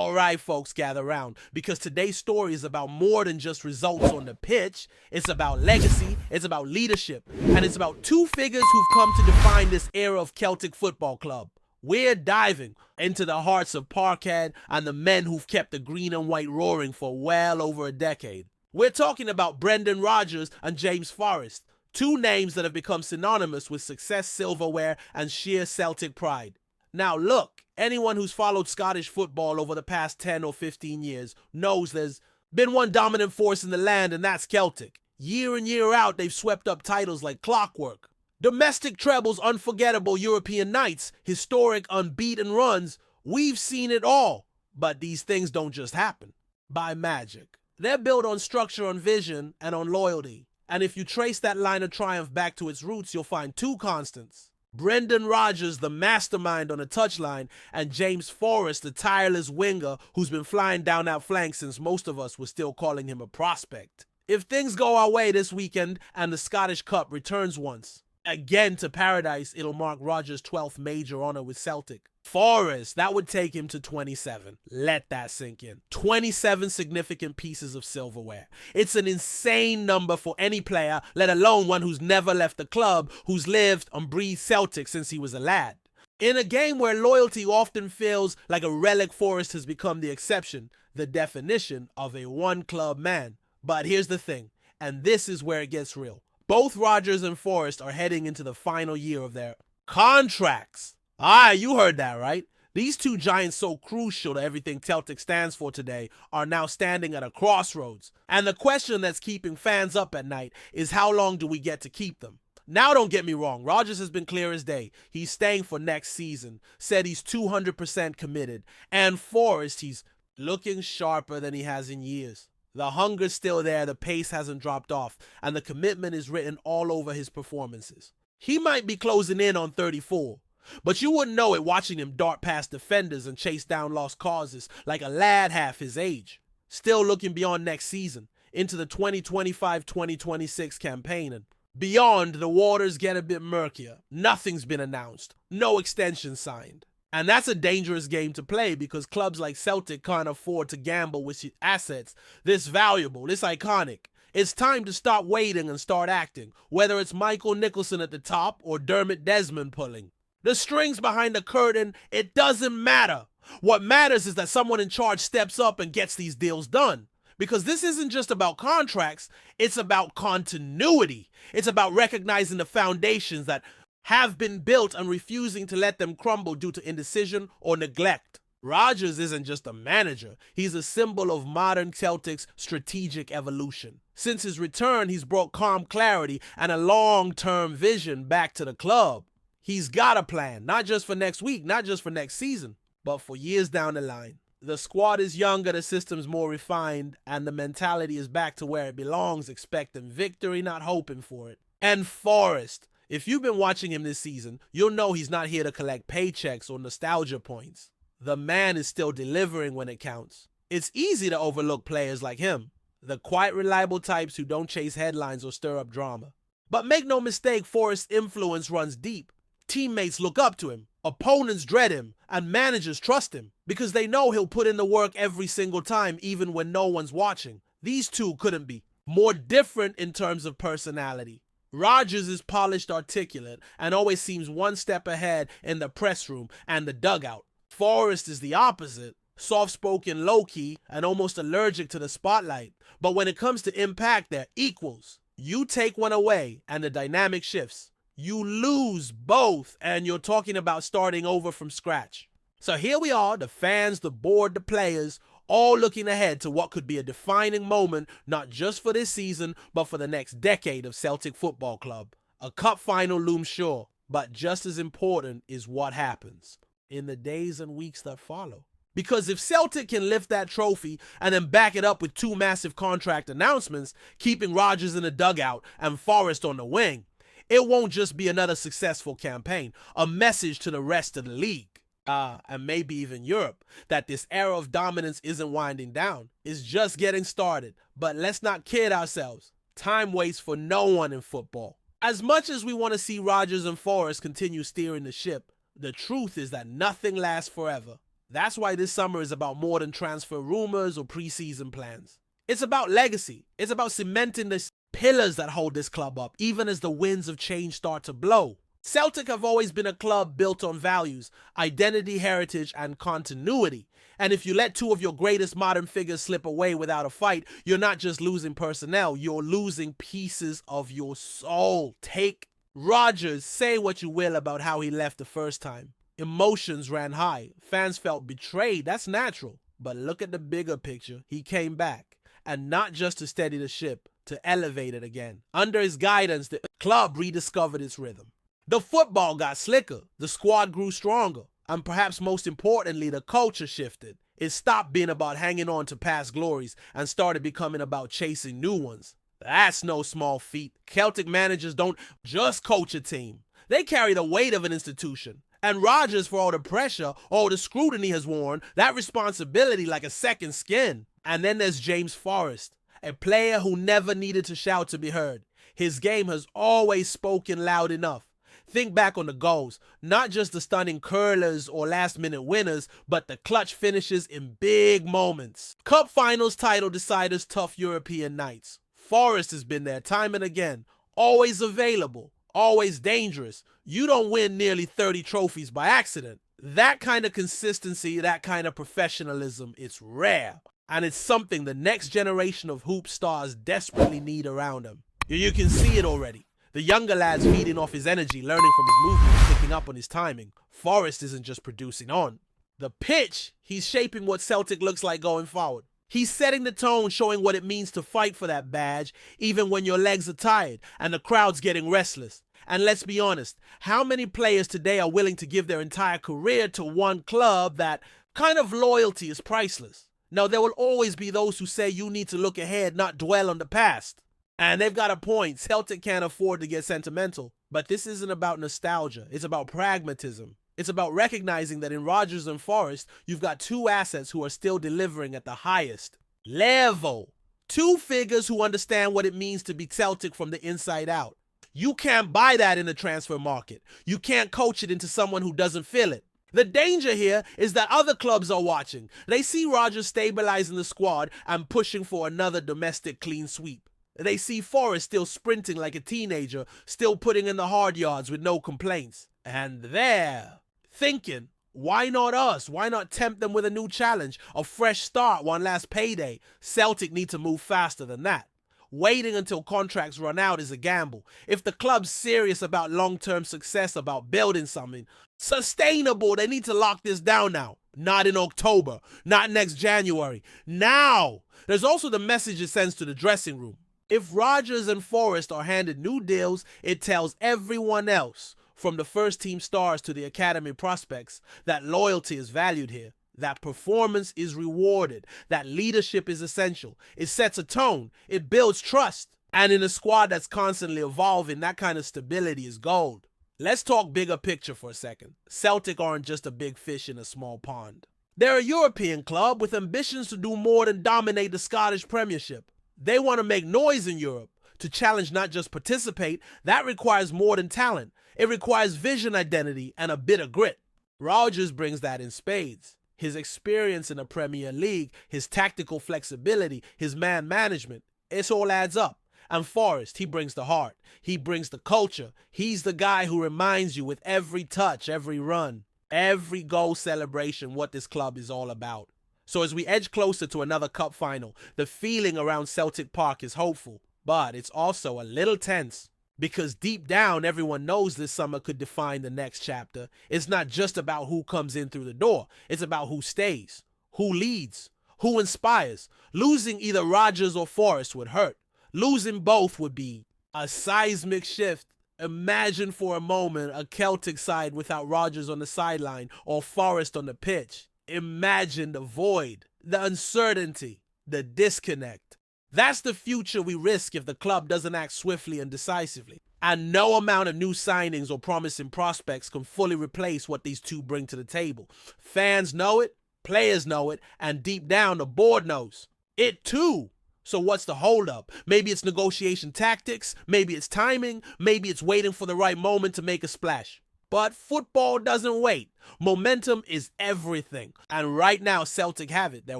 All right, folks, gather round, because today's story is about more than just results on the pitch. It's about legacy, it's about leadership, and it's about two figures who've come to define this era of Celtic Football Club. We're diving into the hearts of Parkhead and the men who've kept the green and white roaring for well over a decade. We're talking about Brendan Rodgers and James Forrest, two names that have become synonymous with success, silverware, and sheer Celtic pride. Now look, anyone who's followed Scottish football over the past 10 or 15 years knows there's been one dominant force in the land, and that's Celtic. Year in, year out, they've swept up titles like clockwork. Domestic trebles, unforgettable European nights, historic unbeaten runs. We've seen it all. But these things don't just happen by magic. They're built on structure, on vision, and on loyalty. And if you trace that line of triumph back to its roots, you'll find two constants. Brendan Rodgers, the mastermind on the touchline, and James Forrest, the tireless winger who's been flying down that flank since most of us were still calling him a prospect. If things go our way this weekend and the Scottish Cup returns once again to paradise, it'll mark Rodgers' 12th major honor with Celtic. Forrest, that would take him to 27. Let that sink in. 27 significant pieces of silverware. It's an insane number for any player, let alone one who's never left the club, who's lived and breathed Celtic since he was a lad. In a game where loyalty often feels like a relic, Forrest has become the exception, the definition of a one-club man. But here's the thing, and this is where it gets real. Both Rodgers and Forrest are heading into the final year of their contracts. You heard that right. These two giants so crucial to everything Celtic stands for today are now standing at a crossroads. And the question that's keeping fans up at night is, how long do we get to keep them? Now don't get me wrong, Rodgers has been clear as day. He's staying for next season, said he's 200% committed. And Forrest, he's looking sharper than he has in years. The hunger's still there, the pace hasn't dropped off, and the commitment is written all over his performances. He might be closing in on 34, but you wouldn't know it watching him dart past defenders and chase down lost causes like a lad half his age. Still looking beyond next season, into the 2025-2026 campaign, and beyond, the waters get a bit murkier. Nothing's been announced, no extension signed. And that's a dangerous game to play because clubs like Celtic can't afford to gamble with assets this valuable, this iconic. It's time to stop waiting and start acting, whether it's Michael Nicholson at the top or Dermot Desmond pulling. The strings behind the curtain, it doesn't matter. What matters is that someone in charge steps up and gets these deals done. Because this isn't just about contracts, it's about continuity. It's about recognizing the foundations that have been built and refusing to let them crumble due to indecision or neglect. Rodgers isn't just a manager, he's a symbol of modern Celtic's strategic evolution. Since his return, he's brought calm clarity and a long-term vision back to the club. He's got a plan, not just for next week, not just for next season, but for years down the line. The squad is younger, the system's more refined, and the mentality is back to where it belongs, expecting victory, not hoping for it. And Forrest, if you've been watching him this season, you'll know he's not here to collect paychecks or nostalgia points. The man is still delivering when it counts. It's easy to overlook players like him, the quiet, reliable types who don't chase headlines or stir up drama. But make no mistake, Forrest's influence runs deep. Teammates look up to him, opponents dread him, and managers trust him because they know he'll put in the work every single time, even when no one's watching. These two couldn't be more different in terms of personality. Rodgers is polished, articulate, and always seems one step ahead in the press room and the dugout. Forrest is the opposite, soft-spoken, low-key, and almost allergic to the spotlight. But when it comes to impact, they're equals. You take one away, and the dynamic shifts. You lose both, and you're talking about starting over from scratch. So here we are, the fans, the board, the players, all looking ahead to what could be a defining moment, not just for this season, but for the next decade of Celtic Football Club. A cup final looms sure, but just as important is what happens in the days and weeks that follow. Because if Celtic can lift that trophy and then back it up with two massive contract announcements, keeping Rodgers in the dugout and Forrest on the wing, it won't just be another successful campaign, a message to the rest of the league. And maybe even Europe, that this era of dominance isn't winding down. It's just getting started. But let's not kid ourselves. Time waits for no one in football. As much as we want to see Rodgers and Forrest continue steering the ship, the truth is that nothing lasts forever. That's why this summer is about more than transfer rumors or preseason plans. It's about legacy. It's about cementing the pillars that hold this club up, even as the winds of change start to blow. Celtic have always been a club built on values, identity, heritage, and continuity. And if you let two of your greatest modern figures slip away without a fight, you're not just losing personnel, you're losing pieces of your soul. Take Rodgers. Say what you will about how he left the first time. Emotions ran high. Fans felt betrayed. That's natural. But look at the bigger picture. He came back. And not just to steady the ship, to elevate it again. Under his guidance, the club rediscovered its rhythm. The football got slicker. The squad grew stronger. And perhaps most importantly, the culture shifted. It stopped being about hanging on to past glories and started becoming about chasing new ones. That's no small feat. Celtic managers don't just coach a team. They carry the weight of an institution. And Rodgers, for all the pressure, all the scrutiny has worn, that responsibility like a second skin. And then there's James Forrest, a player who never needed to shout to be heard. His game has always spoken loud enough. Think back on the goals, not just the stunning curlers or last-minute winners, but the clutch finishes in big moments. Cup finals, title deciders, tough European nights. Forrest has been there time and again, always available, always dangerous. You don't win nearly 30 trophies by accident. That kind of consistency, that kind of professionalism, it's rare. And it's something the next generation of hoop stars desperately need around him. You can see it already. The younger lads feeding off his energy, learning from his movements, picking up on his timing. Forrest isn't just producing on the pitch, he's shaping what Celtic looks like going forward. He's setting the tone, showing what it means to fight for that badge, even when your legs are tired and the crowd's getting restless. And let's be honest, how many players today are willing to give their entire career to one club? That kind of loyalty is priceless. Now, there will always be those who say you need to look ahead, not dwell on the past. And they've got a point. Celtic can't afford to get sentimental. But this isn't about nostalgia. It's about pragmatism. It's about recognizing that in Rodgers and Forrest, you've got two assets who are still delivering at the highest level. Two figures who understand what it means to be Celtic from the inside out. You can't buy that in the transfer market. You can't coach it into someone who doesn't feel it. The danger here is that other clubs are watching. They see Rodgers stabilizing the squad and pushing for another domestic clean sweep. They see Forrest still sprinting like a teenager, still putting in the hard yards with no complaints. And they're thinking, why not us? Why not tempt them with a new challenge, a fresh start, one last payday? Celtic need to move faster than that. Waiting until contracts run out is a gamble. If the club's serious about long-term success, about building something sustainable, they need to lock this down now. Not in October, not next January, now. There's also the message it sends to the dressing room. If Rodgers and Forrest are handed new deals, it tells everyone else, from the first-team stars to the academy prospects, that loyalty is valued here, that performance is rewarded, that leadership is essential. It sets a tone. It builds trust. And in a squad that's constantly evolving, that kind of stability is gold. Let's talk bigger picture for a second. Celtic aren't just a big fish in a small pond. They're a European club with ambitions to do more than dominate the Scottish Premiership. They want to make noise in Europe. To challenge, not just participate, that requires more than talent. It requires vision, identity, and a bit of grit. Rodgers brings that in spades. His experience in the Premier League, his tactical flexibility, his man management, it all adds up. And Forrest, he brings the heart. He brings the culture. He's the guy who reminds you with every touch, every run, every goal celebration what this club is all about. So as we edge closer to another cup final, the feeling around Celtic Park is hopeful, but it's also a little tense. Because deep down, everyone knows this summer could define the next chapter. It's not just about who comes in through the door. It's about who stays, who leads, who inspires. Losing either Rodgers or Forrest would hurt. Losing both would be a seismic shift. Imagine for a moment a Celtic side without Rodgers on the sideline or Forrest on the pitch. Imagine the void, the uncertainty, the disconnect. That's the future we risk if the club doesn't act swiftly and decisively. And no amount of new signings or promising prospects can fully replace what these two bring to the table. Fans know it, players know it, and deep down the board knows it too. So what's the holdup? Maybe it's negotiation tactics, maybe it's timing, maybe it's waiting for the right moment to make a splash. But football doesn't wait. Momentum is everything. And right now, Celtic have it. They're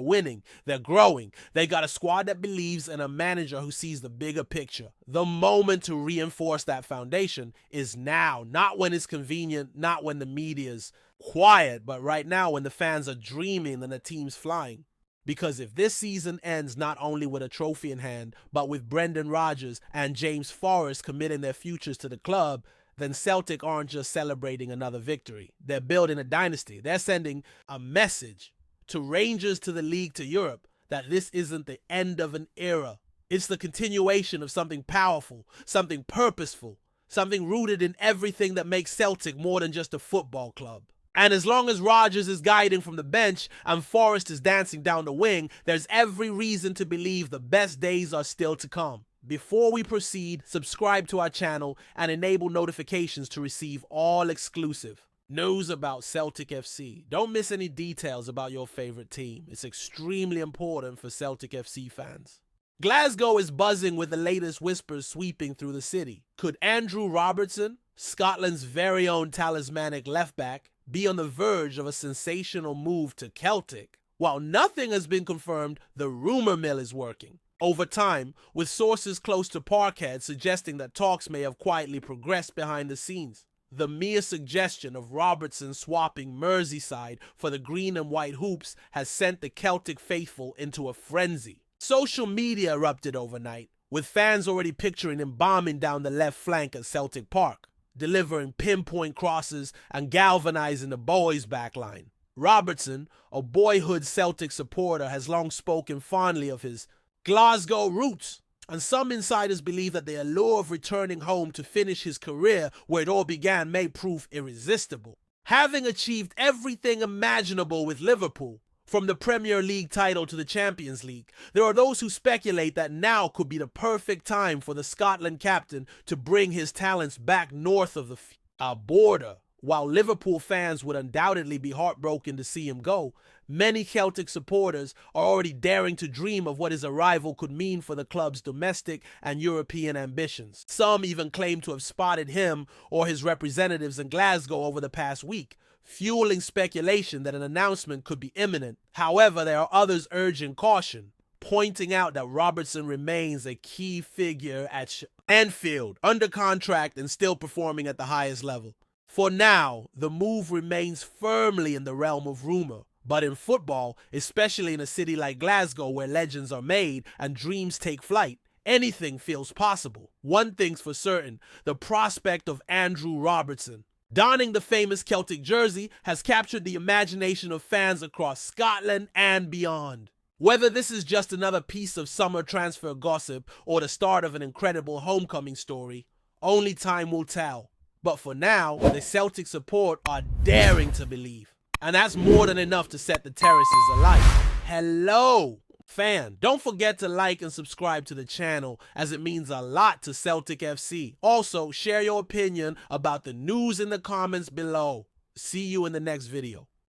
winning. They're growing. They got a squad that believes and a manager who sees the bigger picture. The moment to reinforce that foundation is now. Not when it's convenient, not when the media's quiet, but right now when the fans are dreaming and the team's flying. Because if this season ends not only with a trophy in hand, but with Brendan Rodgers and James Forrest committing their futures to the club, then Celtic aren't just celebrating another victory. They're building a dynasty. They're sending a message to Rangers, to the league, to Europe, that this isn't the end of an era. It's the continuation of something powerful, something purposeful, something rooted in everything that makes Celtic more than just a football club. And as long as Rodgers is guiding from the bench and Forrest is dancing down the wing, there's every reason to believe the best days are still to come. Before we proceed, subscribe to our channel and enable notifications to receive all exclusive news about Celtic FC. Don't miss any details about your favorite team. It's extremely important for Celtic FC fans. Glasgow is buzzing with the latest whispers sweeping through the city. Could Andrew Robertson, Scotland's very own talismanic left-back, be on the verge of a sensational move to Celtic? While nothing has been confirmed, the rumor mill is working. Over time, with sources close to Parkhead suggesting that talks may have quietly progressed behind the scenes. The mere suggestion of Robertson swapping Merseyside for the green and white hoops has sent the Celtic faithful into a frenzy. Social media erupted overnight, with fans already picturing him bombing down the left flank at Celtic Park, delivering pinpoint crosses and galvanizing the boys' backline. Robertson, a boyhood Celtic supporter, has long spoken fondly of his Glasgow roots, and some insiders believe that the allure of returning home to finish his career where it all began may prove irresistible. Having achieved everything imaginable with Liverpool, from the Premier League title to the Champions League, there are those who speculate that now could be the perfect time for the Scotland captain to bring his talents back north of the border. While Liverpool fans would undoubtedly be heartbroken to see him go, many Celtic supporters are already daring to dream of what his arrival could mean for the club's domestic and European ambitions. Some even claim to have spotted him or his representatives in Glasgow over the past week, fueling speculation that an announcement could be imminent. However, there are others urging caution, pointing out that Robertson remains a key figure at Anfield, under contract and still performing at the highest level. For now, the move remains firmly in the realm of rumor. But in football, especially in a city like Glasgow where legends are made and dreams take flight, anything feels possible. One thing's for certain, the prospect of Andrew Robertson donning the famous Celtic jersey has captured the imagination of fans across Scotland and beyond. Whether this is just another piece of summer transfer gossip or the start of an incredible homecoming story, only time will tell. But for now, the Celtic support are daring to believe. And that's more than enough to set the terraces alight. Hello, fan. Don't forget to like and subscribe to the channel, as it means a lot to Celtic FC. Also, share your opinion about the news in the comments below. See you in the next video.